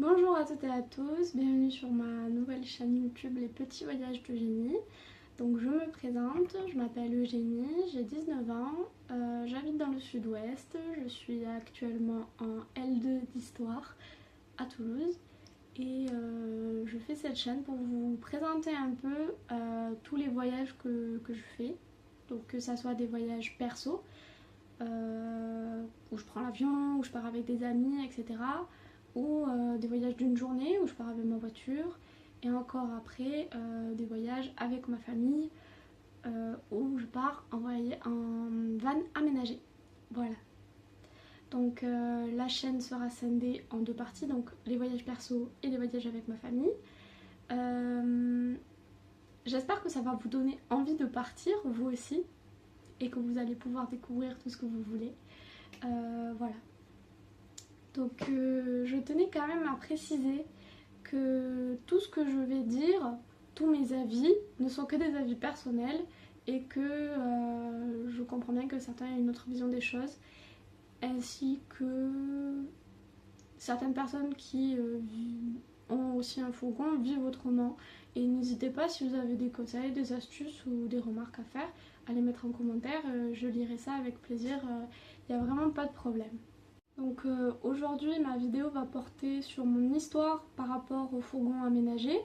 Bonjour à toutes et à tous, bienvenue sur ma nouvelle chaîne YouTube Les Petits Voyages d'Eugénie. Donc je me présente, je m'appelle Eugénie, j'ai 19 ans, j'habite dans le sud-ouest, je suis actuellement en L2 d'histoire à Toulouse et je fais cette chaîne pour vous présenter un peu tous les voyages que je fais. Donc que ça soit des voyages perso, où je prends l'avion, où je pars avec des amis, etc. Ou des voyages d'une journée où je pars avec ma voiture. Et encore après, des voyages avec ma famille où je pars en van aménagé. Voilà. Donc la chaîne sera scindée en deux parties, donc les voyages perso et les voyages avec ma famille. J'espère que ça va vous donner envie de partir, vous aussi, et que vous allez pouvoir découvrir tout ce que vous voulez. Voilà. Donc je tenais quand même à préciser que tout ce que je vais dire, tous mes avis, ne sont que des avis personnels et que je comprends bien que certains aient une autre vision des choses, ainsi que certaines personnes qui ont aussi un fourgon vivent autrement. Et n'hésitez pas, si vous avez des conseils, des astuces ou des remarques à faire, à les mettre en commentaire, je lirai ça avec plaisir, il n'y a vraiment pas de problème. Donc aujourd'hui ma vidéo va porter sur mon histoire par rapport au fourgon aménagé.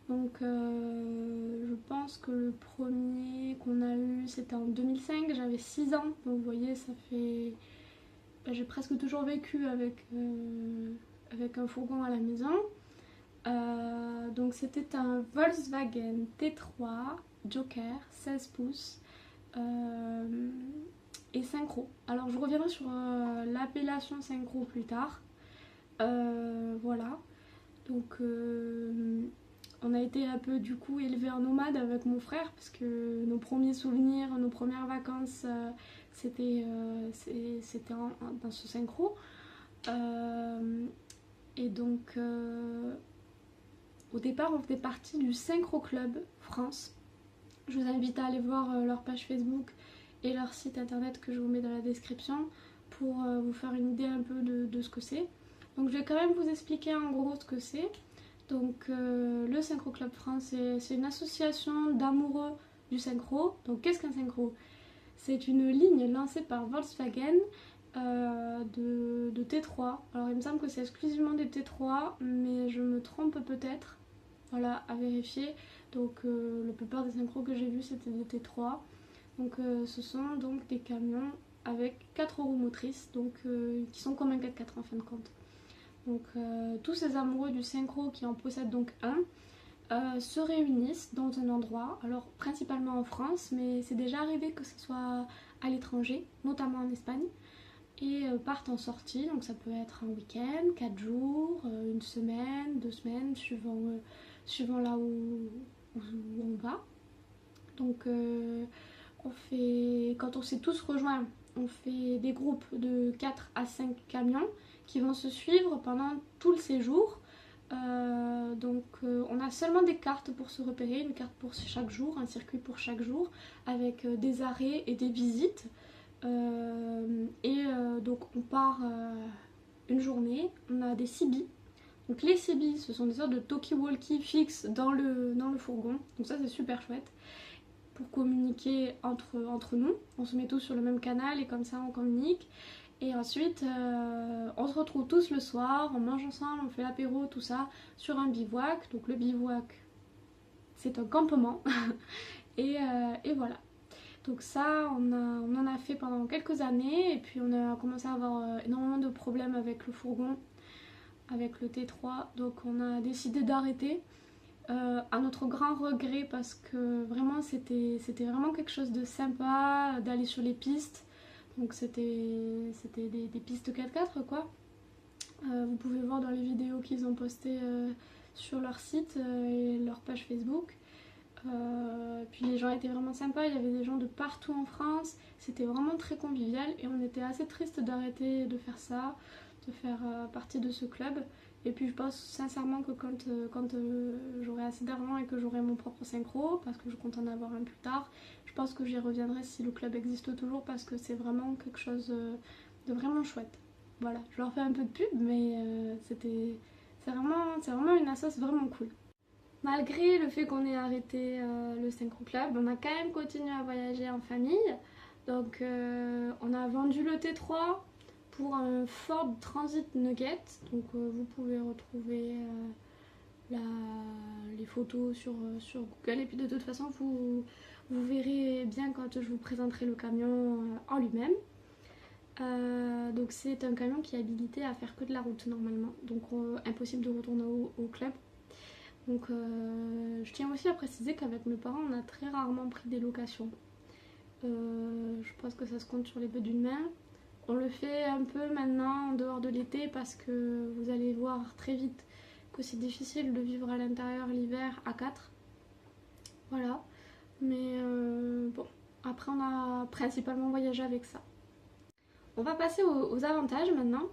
Donc je pense que le premier qu'on a eu c'était en 2005, j'avais 6 ans. Donc vous voyez ça fait... j'ai presque toujours vécu avec un fourgon à la maison. Donc c'était un Volkswagen T3 Joker 16 pouces. Et synchro. Alors je reviendrai sur l'appellation synchro plus tard. Voilà. Donc on a été un peu du coup élevés en nomade avec mon frère parce que nos premiers souvenirs, nos premières vacances, c'était dans ce synchro. Et donc au départ on faisait partie du Synchro Club France. Je vous invite à aller voir leur page Facebook et leur site internet que je vous mets dans la description pour vous faire une idée un peu de ce que c'est. Donc je vais quand même vous expliquer en gros ce que c'est. Donc le Synchro Club France, c'est une association d'amoureux du synchro. Donc qu'est-ce qu'un synchro? C'est une ligne lancée par Volkswagen de T3. Alors il me semble que c'est exclusivement des T3, mais je me trompe peut-être. Voilà, à vérifier. Donc la plupart des synchros que j'ai vus c'était des T3. Donc ce sont donc des camions avec 4 roues motrices, donc qui sont comme un 4x4 en fin de compte. Donc tous ces amoureux du synchro qui en possèdent donc un se réunissent dans un endroit, alors principalement en France, mais c'est déjà arrivé que ce soit à l'étranger, notamment en Espagne, et partent en sortie, donc ça peut être un week-end, 4 jours, une semaine, 2 semaines, suivant là où on va. Donc quand on s'est tous rejoints, on fait des groupes de 4 à 5 camions qui vont se suivre pendant tout le séjour. On a seulement des cartes pour se repérer, une carte pour chaque jour, un circuit pour chaque jour, avec des arrêts et des visites. Donc on part une journée, on a des CB. Donc les CB, ce sont des sortes de talkie-walkie fixes dans le fourgon, donc ça c'est super chouette pour communiquer entre nous. On se met tous sur le même canal et comme ça on communique. Et ensuite on se retrouve tous le soir, on mange ensemble, on fait l'apéro, tout ça, sur un bivouac. Donc le bivouac c'est un campement. et voilà. Donc ça on en a fait pendant quelques années et puis on a commencé à avoir énormément de problèmes avec le fourgon, avec le T3. Donc on a décidé d'arrêter. À notre grand regret parce que vraiment c'était vraiment quelque chose de sympa d'aller sur les pistes. Donc c'était des pistes 4x4 quoi. Vous pouvez voir dans les vidéos qu'ils ont postées sur leur site et leur page Facebook. Puis les gens étaient vraiment sympas, il y avait des gens de partout en France, c'était vraiment très convivial et on était assez triste d'arrêter de faire ça, de faire partie de ce club. Et puis je pense sincèrement que quand j'aurai assez d'argent et que j'aurai mon propre synchro, parce que je compte en avoir un plus tard, je pense que j'y reviendrai si le club existe toujours parce que c'est vraiment quelque chose de vraiment chouette. Voilà, je leur fais un peu de pub mais c'est vraiment une assoce vraiment cool. Malgré le fait qu'on ait arrêté le Synchro Club, on a quand même continué à voyager en famille. Donc on a vendu le T3 pour un Ford Transit Nugget. Donc vous pouvez retrouver les photos sur Google. Et puis de toute façon, vous verrez bien quand je vous présenterai le camion en lui-même. Donc c'est un camion qui est habilité à faire que de la route normalement. Donc impossible de retourner au club. Donc je tiens aussi à préciser qu'avec mes parents, on a très rarement pris des locations. Je pense que ça se compte sur les doigts d'une main. On le fait un peu maintenant en dehors de l'été parce que vous allez voir très vite que c'est difficile de vivre à l'intérieur l'hiver à 4. Voilà. Mais bon, après on a principalement voyagé avec ça. On va passer aux avantages maintenant.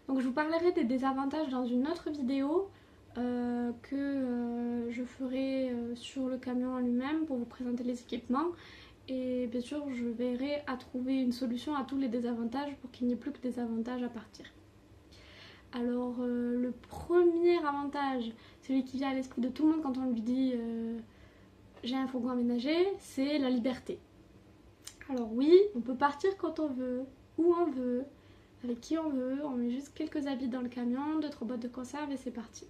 Donc je vous parlerai des désavantages dans une autre vidéo que je ferai sur le camion en lui-même pour vous présenter les équipements. Et bien sûr, je verrai à trouver une solution à tous les désavantages pour qu'il n'y ait plus que des avantages à partir. Alors, le premier avantage, celui qui vient à l'esprit de tout le monde quand on lui dit j'ai un fourgon aménagé, c'est la liberté. Alors oui, on peut partir quand on veut, où on veut, avec qui on veut, on met juste quelques habits dans le camion, 2-3 boîtes de conserve et c'est parti.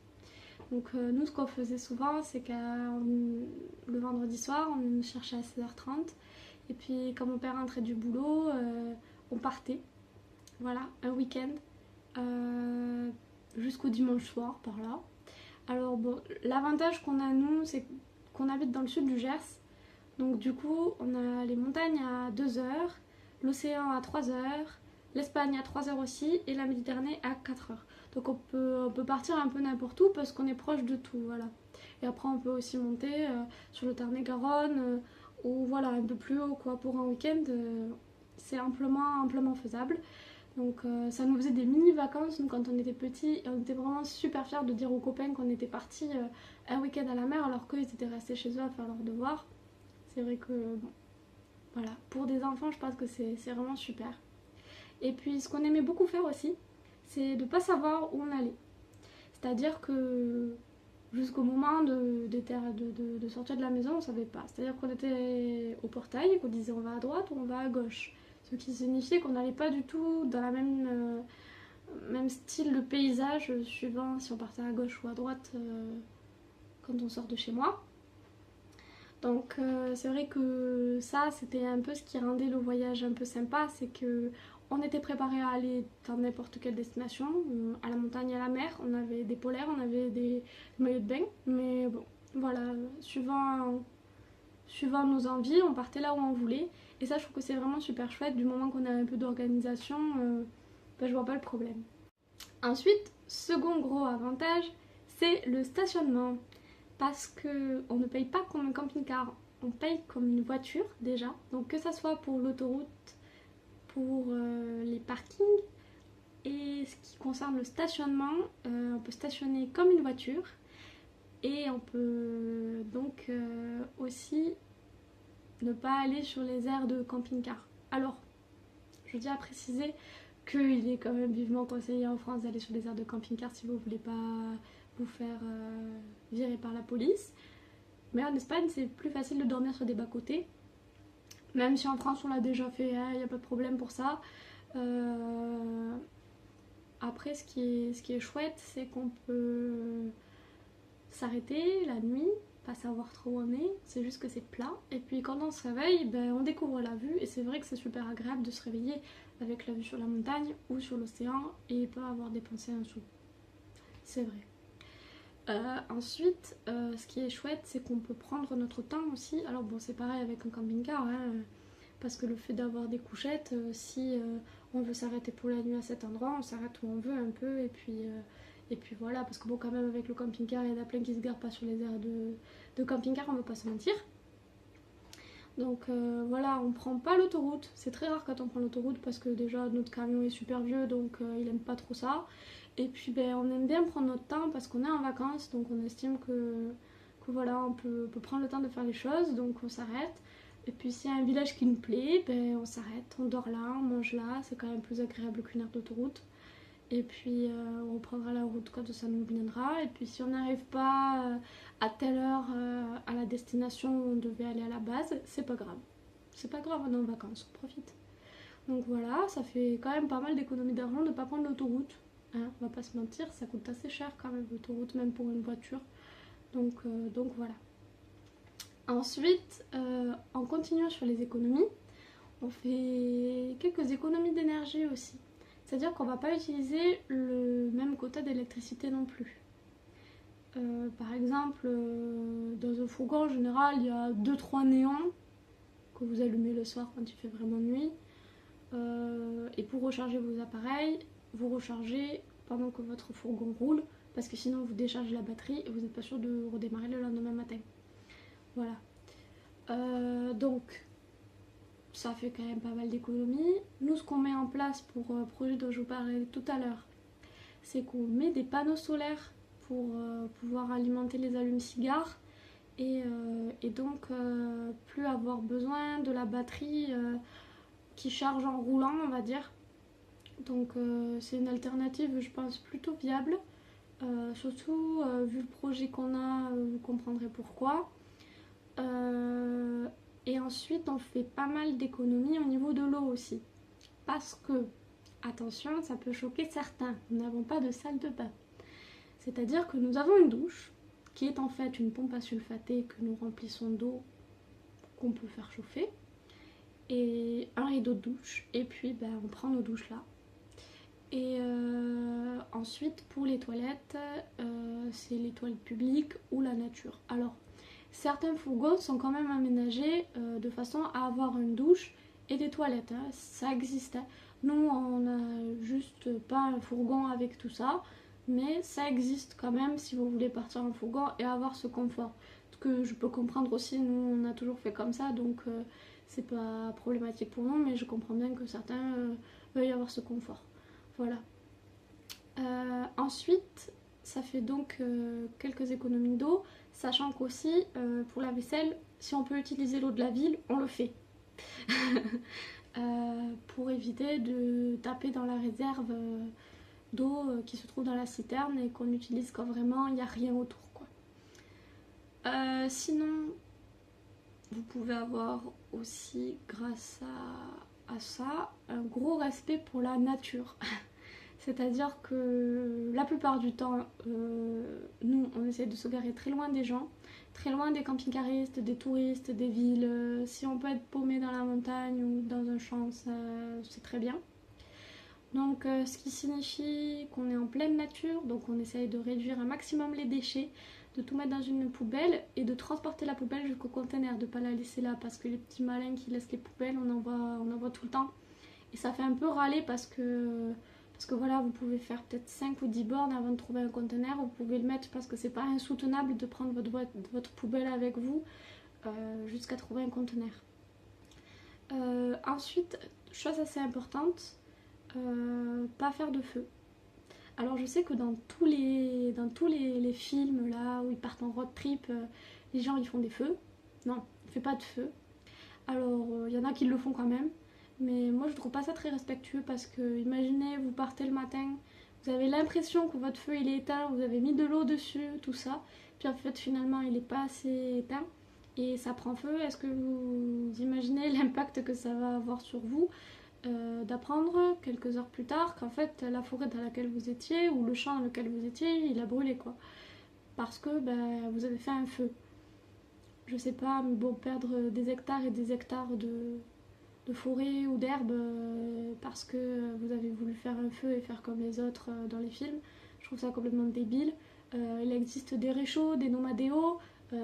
Donc nous, ce qu'on faisait souvent, c'est que le vendredi soir, on nous cherchait à 16h30. Et puis quand mon père rentrait du boulot, on partait. Voilà, un week-end. Jusqu'au dimanche soir, par là. Alors bon, l'avantage qu'on a nous, c'est qu'on habite dans le sud du Gers. Donc du coup, on a les montagnes à 2h, l'océan à 3h, l'Espagne à 3h aussi, et la Méditerranée à 4h. Donc on peut partir un peu n'importe où parce qu'on est proche de tout, voilà. Et après on peut aussi monter sur le Tarn-et-Garonne ou voilà, un peu plus haut quoi. Pour un week-end, c'est amplement faisable. Donc ça nous faisait des mini-vacances nous, quand on était petits et on était vraiment super fiers de dire aux copains qu'on était partis un week-end à la mer alors qu'ils étaient restés chez eux à faire leurs devoirs. C'est vrai que bon, voilà, pour des enfants je pense que c'est vraiment super. Et puis ce qu'on aimait beaucoup faire aussi, c'est de ne pas savoir où on allait. C'est-à-dire que jusqu'au moment de sortir de la maison, on ne savait pas. C'est-à-dire qu'on était au portail et qu'on disait on va à droite ou on va à gauche. Ce qui signifiait qu'on n'allait pas du tout dans la même style de paysage suivant si on partait à gauche ou à droite quand on sort de chez moi. Donc c'est vrai que ça c'était un peu ce qui rendait le voyage un peu sympa, c'est que on était préparé à aller dans n'importe quelle destination, à la montagne, à la mer, on avait des polaires, on avait des maillots de bain, mais bon, voilà, suivant nos envies, on partait là où on voulait, et ça je trouve que c'est vraiment super chouette, du moment qu'on a un peu d'organisation, ben, je vois pas le problème. Ensuite, second gros avantage, c'est le stationnement, parce qu'on ne paye pas comme un camping-car, on paye comme une voiture déjà, donc que ça soit pour l'autoroute, pour les parkings, et ce qui concerne le stationnement, on peut stationner comme une voiture et on peut donc aussi ne pas aller sur les aires de camping-car. Alors, je tiens à préciser qu'il est quand même vivement conseillé en France d'aller sur les aires de camping-car si vous ne voulez pas vous faire virer par la police. Mais en Espagne, c'est plus facile de dormir sur des bas-côtés. Même si en France on l'a déjà fait, il n'y a pas de problème pour ça. Après, ce qui est chouette, c'est qu'on peut s'arrêter la nuit, pas savoir trop où on est, c'est juste que c'est plat. Et puis quand on se réveille, ben, on découvre la vue. Et c'est vrai que c'est super agréable de se réveiller avec la vue sur la montagne ou sur l'océan et pas avoir dépensé un sou. C'est vrai. Ensuite, ce qui est chouette, c'est qu'on peut prendre notre temps aussi. Alors bon, c'est pareil avec un camping-car, hein, parce que le fait d'avoir des couchettes, si on veut s'arrêter pour la nuit à cet endroit, on s'arrête où on veut un peu, et puis voilà, parce que bon, quand même avec le camping-car, il y en a plein qui se garent pas sur les aires de camping-car, on ne va pas se mentir. Donc voilà, on prend pas l'autoroute, c'est très rare quand on prend l'autoroute parce que déjà notre camion est super vieux, donc il aime pas trop ça. Et puis ben, on aime bien prendre notre temps parce qu'on est en vacances, donc on estime que voilà, on peut prendre le temps de faire les choses, donc on s'arrête. Et puis s'il y a un village qui nous plaît, ben, on s'arrête, on dort là, on mange là, c'est quand même plus agréable qu'une aire d'autoroute. Et puis on reprendra la route quand ça nous viendra. Et puis si on n'arrive pas à telle heure à la destination où on devait aller à la base, c'est pas grave. C'est pas grave, on est en vacances, on profite. Donc voilà, ça fait quand même pas mal d'économies d'argent de ne pas prendre l'autoroute. Hein, on va pas se mentir, ça coûte assez cher quand même l'autoroute, même pour une voiture. Donc voilà. Ensuite, en continuant sur les économies, on fait quelques économies d'énergie aussi. C'est-à-dire qu'on ne va pas utiliser le même quota d'électricité non plus. Par exemple, dans un fourgon en général, il y a 2-3 néons que vous allumez le soir quand il fait vraiment nuit. Et pour recharger vos appareils, vous rechargez pendant que votre fourgon roule, parce que sinon vous déchargez la batterie et vous n'êtes pas sûr de redémarrer le lendemain matin. Voilà. Donc, ça fait quand même pas mal d'économies. Nous, ce qu'on met en place pour le projet dont je vous parlais tout à l'heure, c'est qu'on met des panneaux solaires pour pouvoir alimenter les allumes-cigares et donc plus avoir besoin de la batterie qui charge en roulant, on va dire. Donc c'est une alternative, je pense, plutôt viable. Surtout vu le projet qu'on a, vous comprendrez pourquoi. Et ensuite, on fait pas mal d'économies au niveau de l'eau aussi. Parce que, attention, ça peut choquer certains, nous n'avons pas de salle de bain. C'est-à-dire que nous avons une douche, qui est en fait une pompe à sulfater que nous remplissons d'eau qu'on peut faire chauffer, et un rideau de douche, et puis on prend nos douches là. Et ensuite, pour les toilettes, c'est les toilettes publiques ou la nature. Alors, certains fourgons sont quand même aménagés de façon à avoir une douche et des toilettes. Hein. Ça existe. Hein. Nous, on n'a juste pas un fourgon avec tout ça, mais ça existe quand même si vous voulez partir en fourgon et avoir ce confort. Ce que je peux comprendre aussi, nous, on a toujours fait comme ça, donc c'est pas problématique pour nous, mais je comprends bien que certains veuillent avoir ce confort. Voilà. Ensuite, ça fait donc quelques économies d'eau, sachant qu'aussi pour la vaisselle, si on peut utiliser l'eau de la ville, on le fait. Pour éviter de taper dans la réserve d'eau qui se trouve dans la citerne et qu'on utilise quand vraiment il n'y a rien autour, quoi. Sinon, vous pouvez avoir aussi, grâce à ça, un gros respect pour la nature. C'est-à-dire que la plupart du temps, nous, on essaie de se garer très loin des gens, très loin des camping-caristes, des touristes, des villes. Si on peut être paumé dans la montagne ou dans un champ, c'est très bien. Donc, ce qui signifie qu'on est en pleine nature, donc on essaye de réduire un maximum les déchets, de tout mettre dans une poubelle et de transporter la poubelle jusqu'au conteneur, de ne pas la laisser là, parce que les petits malins qui laissent les poubelles, on en voit tout le temps. Et ça fait un peu râler parce que voilà, vous pouvez faire peut-être 5 ou 10 bornes avant de trouver un conteneur, vous pouvez le mettre parce que c'est pas insoutenable de prendre votre poubelle avec vous jusqu'à trouver un conteneur. Ensuite, chose assez importante, pas faire de feu. Alors je sais que dans tous les films là où ils partent en road trip, les gens ils font des feux. Non, on fait pas de feu. Alors il y en a qui le font quand même. Mais moi je trouve pas ça très respectueux parce que imaginez vous partez le matin, vous avez l'impression que votre feu il est éteint, vous avez mis de l'eau dessus, tout ça, puis en fait finalement il est pas assez éteint et ça prend feu. Est-ce que vous imaginez l'impact que ça va avoir sur vous d'apprendre quelques heures plus tard qu'en fait la forêt dans laquelle vous étiez ou le champ dans lequel vous étiez il a brûlé quoi, parce que vous avez fait un feu. Je sais pas, mais bon, perdre des hectares et des hectares de forêt ou d'herbe parce que vous avez voulu faire un feu et faire comme les autres dans les films. Je trouve ça complètement débile. Il existe des réchauds, des nomadéos,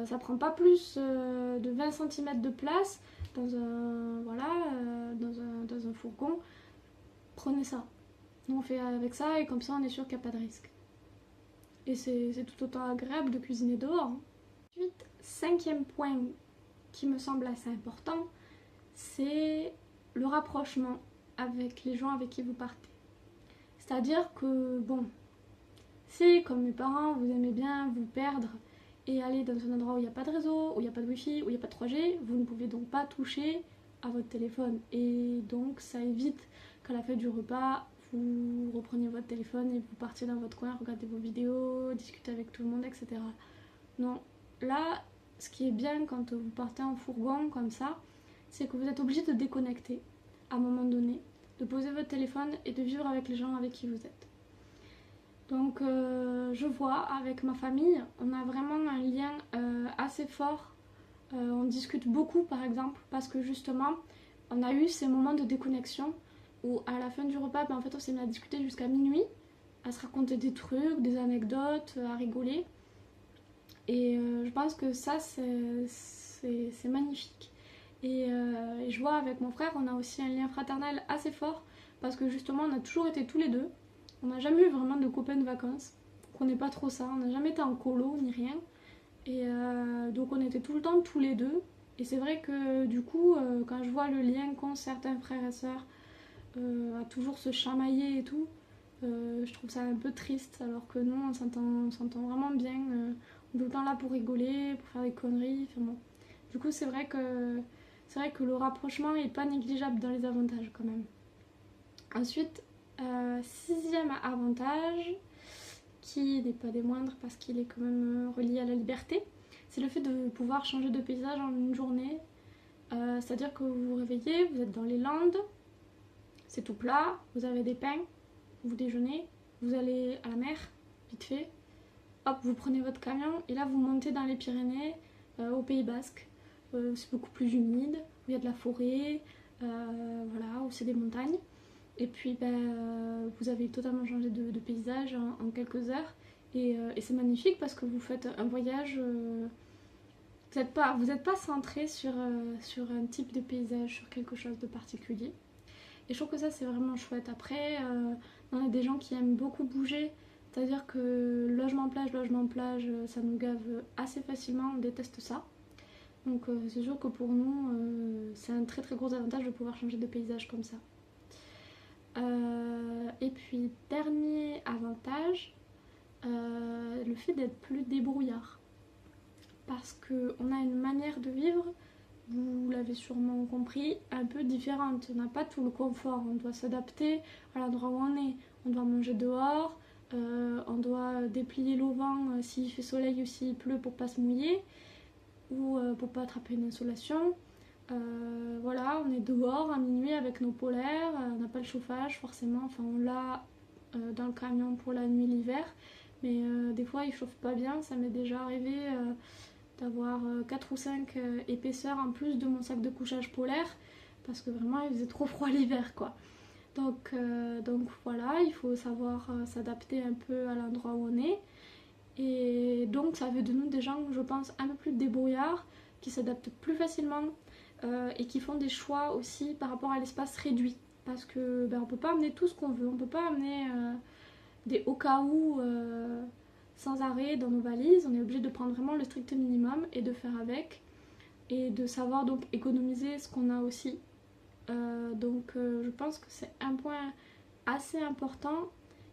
ça prend pas plus de 20 cm de place dans un fourgon. Prenez ça. Nous on fait avec ça et comme ça on est sûr qu'il n'y a pas de risque. Et c'est tout autant agréable de cuisiner dehors. Ensuite, 5e point qui me semble assez important, c'est le rapprochement avec les gens avec qui vous partez. C'est-à-dire que, bon, si, comme mes parents, vous aimez bien vous perdre et aller dans un endroit où il n'y a pas de réseau, où il n'y a pas de wifi, où il n'y a pas de 3G, vous ne pouvez donc pas toucher à votre téléphone. Et donc, ça évite qu'à la fin du repas, vous reprenez votre téléphone et vous partiez dans votre coin, regardez vos vidéos, discutez avec tout le monde, etc. Non, là, ce qui est bien quand vous partez en fourgon comme ça, c'est que vous êtes obligé de déconnecter à un moment donné, de poser votre téléphone et de vivre avec les gens avec qui vous êtes. Donc je vois avec ma famille, on a vraiment un lien assez fort. On discute beaucoup par exemple parce que justement on a eu ces moments de déconnexion où à la fin du repas, en fait on s'est mis à discuter jusqu'à minuit, à se raconter des trucs, des anecdotes, à rigoler. Et je pense que ça c'est magnifique. Et je vois avec mon frère, on a aussi un lien fraternel assez fort parce que justement on a toujours été tous les deux. On n'a jamais eu vraiment de copains de vacances. On n'est pas trop ça, on n'a jamais été en colo ni rien. Et donc on était tout le temps tous les deux. Et c'est vrai que du coup, quand je vois le lien qu'ont certains frères et sœurs à toujours se chamailler et tout, je trouve ça un peu triste. Alors que nous, on s'entend vraiment bien. On est tout le temps là pour rigoler, pour faire des conneries. Enfin bon. Du coup, c'est vrai que le rapprochement est pas négligeable dans les avantages quand même. Ensuite, sixième avantage, qui n'est pas des moindres parce qu'il est quand même relié à la liberté, c'est le fait de pouvoir changer de paysage en une journée. C'est-à-dire que vous vous réveillez, vous êtes dans les Landes, c'est tout plat, vous avez des pains, vous déjeunez, vous allez à la mer, vite fait, hop, vous prenez votre camion et là vous montez dans les Pyrénées, au Pays Basque. C'est beaucoup plus humide, où il y a de la forêt, voilà, où c'est des montagnes. Et puis vous avez totalement changé de paysage en quelques heures. Et c'est magnifique parce que vous faites un voyage. Vous n'êtes pas centré sur un type de paysage, sur quelque chose de particulier. Et je trouve que ça c'est vraiment chouette. Après, on a des gens qui aiment beaucoup bouger. C'est-à-dire que logement plage, ça nous gave assez facilement, on déteste ça. Donc c'est sûr que pour nous, c'est un très très gros avantage de pouvoir changer de paysage comme ça. Et puis dernier avantage, le fait d'être plus débrouillard. Parce qu'on a une manière de vivre, vous l'avez sûrement compris, un peu différente. On n'a pas tout le confort, on doit s'adapter à l'endroit où on est. On doit manger dehors, on doit déplier l'auvent s'il fait soleil ou s'il pleut pour pas se mouiller, ou pour pas attraper une insolation. Voilà, on est dehors à minuit avec nos polaires, on n'a pas le chauffage forcément, enfin on l'a dans le camion pour la nuit l'hiver, mais des fois il chauffe pas bien, ça m'est déjà arrivé d'avoir 4 ou 5 épaisseurs en plus de mon sac de couchage polaire, parce que vraiment il faisait trop froid l'hiver quoi. Donc voilà, il faut savoir s'adapter un peu à l'endroit où on est, et donc ça fait de nous des gens, je pense, un peu plus débrouillards, qui s'adaptent plus facilement, et qui font des choix aussi par rapport à l'espace réduit, parce que on peut pas amener tout ce qu'on veut, on peut pas amener des au cas où sans arrêt dans nos valises, on est obligé de prendre vraiment le strict minimum et de faire avec, et de savoir donc économiser ce qu'on a aussi. Donc je pense que c'est un point assez important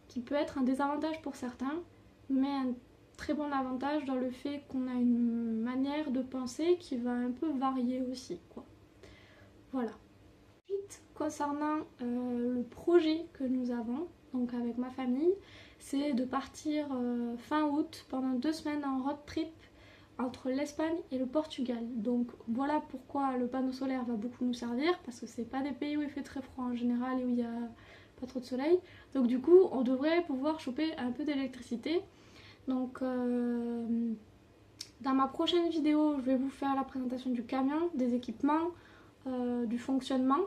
qui peut être un désavantage pour certains, mais un très bon avantage dans le fait qu'on a une manière de penser qui va un peu varier aussi, quoi. Voilà. Ensuite, concernant le projet que nous avons, donc avec ma famille, c'est de partir fin août pendant 2 semaines en road trip entre l'Espagne et le Portugal. Donc voilà pourquoi le panneau solaire va beaucoup nous servir, parce que c'est pas des pays où il fait très froid en général et où il y a pas trop de soleil. Donc du coup, on devrait pouvoir choper un peu d'électricité. Donc dans ma prochaine vidéo, je vais vous faire la présentation du camion, des équipements, du fonctionnement.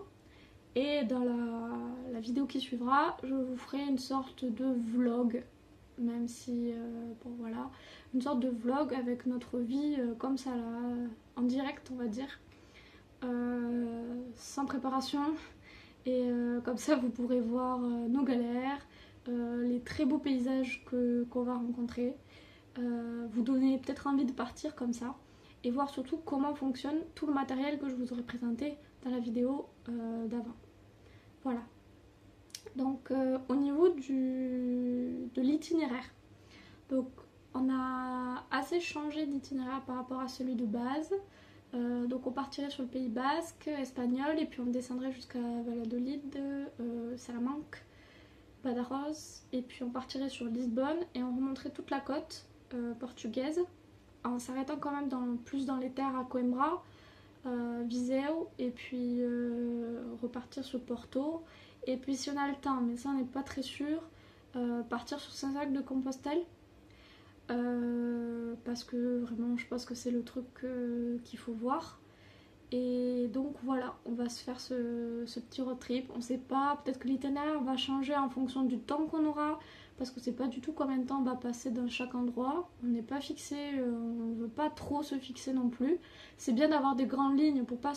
Et dans la vidéo qui suivra, je vous ferai une sorte de vlog, même si, bon voilà, une sorte de vlog avec notre vie comme ça là, en direct on va dire, sans préparation. Et comme ça vous pourrez voir nos galères, les très beaux paysages qu'on va rencontrer, vous donner peut-être envie de partir comme ça, et voir surtout comment fonctionne tout le matériel que je vous aurais présenté dans la vidéo d'avant. Voilà. Donc au niveau de l'itinéraire, donc on a assez changé d'itinéraire par rapport à celui de base. Donc on partirait sur le Pays Basque, espagnol, et puis on descendrait jusqu'à Valladolid, Salamanque, Badajoz, et puis on partirait sur Lisbonne et on remonterait toute la côte portugaise en s'arrêtant quand même plus dans les terres à Coimbra, Viseu, et puis repartir sur Porto. Et puis si on a le temps, mais ça on n'est pas très sûr, partir sur Saint-Jacques-de-Compostelle, parce que vraiment je pense que c'est le truc qu'il faut voir. Et donc voilà, on va se faire ce petit road trip. On sait pas, peut-être que l'itinéraire va changer en fonction du temps qu'on aura, parce qu'on sait pas du tout combien de temps on va passer dans chaque endroit. On n'est pas fixé, on veut pas trop se fixer non plus. C'est bien d'avoir des grandes lignes pour pas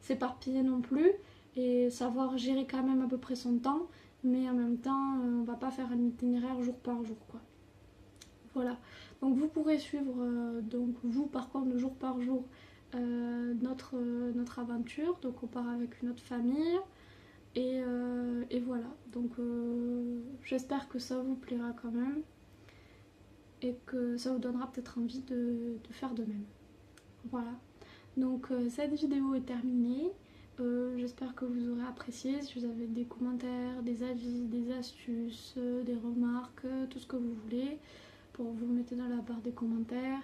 s'éparpiller non plus et savoir gérer quand même à peu près son temps, mais en même temps, on va pas faire un itinéraire jour par jour, quoi. Voilà, donc vous pourrez suivre, donc vous par contre jour par jour, notre aventure. Donc on part avec une autre famille et voilà, donc j'espère que ça vous plaira quand même et que ça vous donnera peut-être envie de faire de même. Voilà, donc cette vidéo est terminée. J'espère que vous aurez apprécié. Si vous avez des commentaires, des avis, des astuces, des remarques, tout ce que vous voulez, pour vous mettez dans la barre des commentaires.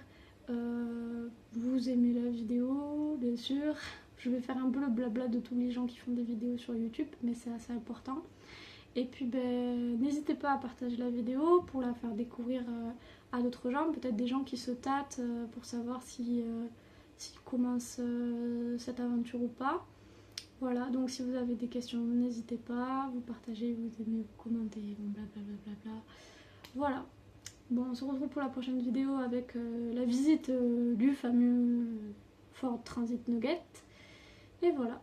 Vous aimez la vidéo, bien sûr. Je vais faire un peu le blabla de tous les gens qui font des vidéos sur YouTube, mais c'est assez important. Et puis n'hésitez pas à partager la vidéo pour la faire découvrir à d'autres gens, peut-être des gens qui se tâtent pour savoir s'ils commencent cette aventure ou pas. Voilà, donc si vous avez des questions, n'hésitez pas, vous partagez, vous aimez, vous commentez, blablabla. Voilà. Bon, on se retrouve pour la prochaine vidéo avec la visite du fameux Ford Transit Nugget. Et voilà.